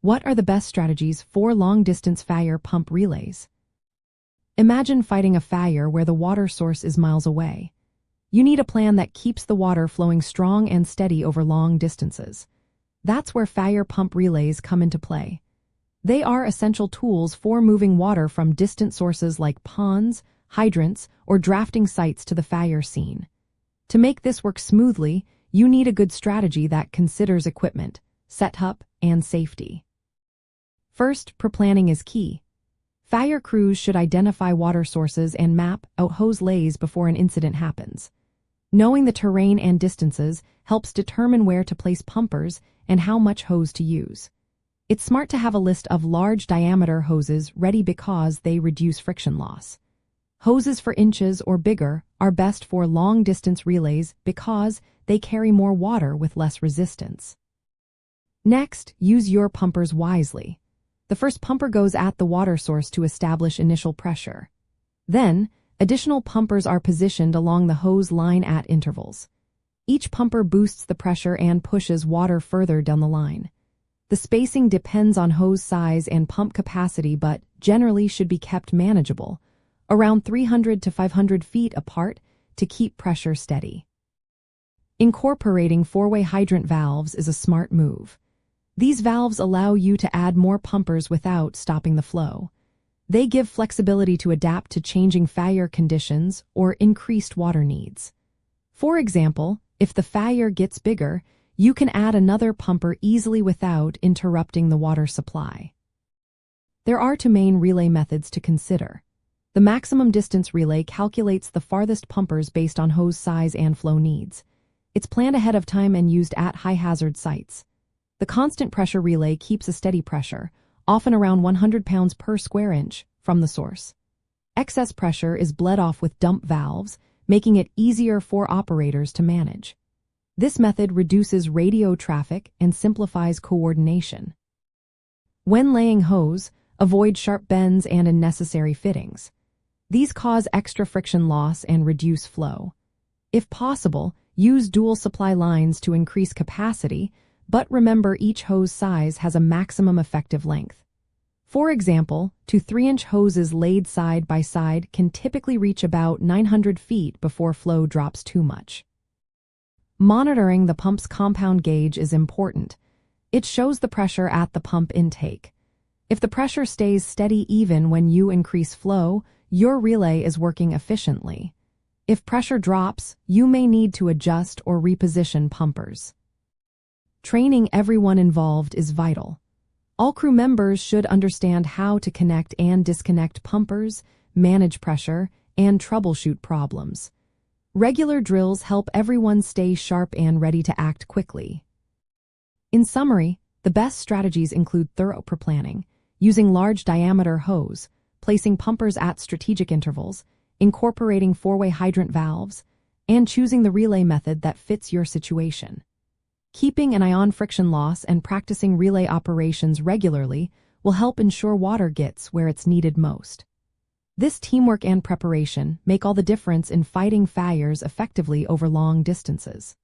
What are the best strategies for long-distance fire pump relays? Imagine fighting a fire where the water source is miles away. You need a plan that keeps the water flowing strong and steady over long distances. That's where fire pump relays come into play. They are essential tools for moving water from distant sources like ponds, hydrants, or drafting sites to the fire scene. To make this work smoothly, you need a good strategy that considers equipment, setup, and safety. First, pre-planning is key. Fire crews should identify water sources and map out hose lays before an incident happens. Knowing the terrain and distances helps determine where to place pumpers and how much hose to use. It's smart to have a list of large diameter hoses ready because they reduce friction loss. Hoses for inches or bigger are best for long-distance relays because they carry more water with less resistance. Next, use your pumpers wisely. The first pumper goes at the water source to establish initial pressure. Then, additional pumpers are positioned along the hose line at intervals. Each pumper boosts the pressure and pushes water further down the line. The spacing depends on hose size and pump capacity but generally should be kept manageable, around 300 to 500 feet apart to keep pressure steady. Incorporating four-way hydrant valves is a smart move. These valves allow you to add more pumpers without stopping the flow. They give flexibility to adapt to changing fire conditions or increased water needs. For example, if the fire gets bigger, you can add another pumper easily without interrupting the water supply. There are two main relay methods to consider. The maximum distance relay calculates the farthest pumpers based on hose size and flow needs. It's planned ahead of time and used at high-hazard sites. The constant pressure relay keeps a steady pressure, often around 100 pounds per square inch, from the source. Excess pressure is bled off with dump valves, making it easier for operators to manage. This method reduces radio traffic and simplifies coordination. When laying hose, avoid sharp bends and unnecessary fittings. These cause extra friction loss and reduce flow. If possible, use dual supply lines to increase capacity, but remember each hose size has a maximum effective length. For example, 2 3-inch hoses laid side by side can typically reach about 900 feet before flow drops too much. Monitoring the pump's compound gauge is important. It shows the pressure at the pump intake. If the pressure stays steady even when you increase flow, your relay is working efficiently. If pressure drops, you may need to adjust or reposition pumpers. Training everyone involved is vital. All crew members should understand how to connect and disconnect pumpers, manage pressure, and troubleshoot problems. Regular drills help everyone stay sharp and ready to act quickly. In summary, the best strategies include thorough pre-planning, using large diameter hose, placing pumpers at strategic intervals, incorporating four-way hydrant valves, and choosing the relay method that fits your situation. Keeping an eye on friction loss and practicing relay operations regularly will help ensure water gets where it's needed most. This teamwork and preparation make all the difference in fighting fires effectively over long distances.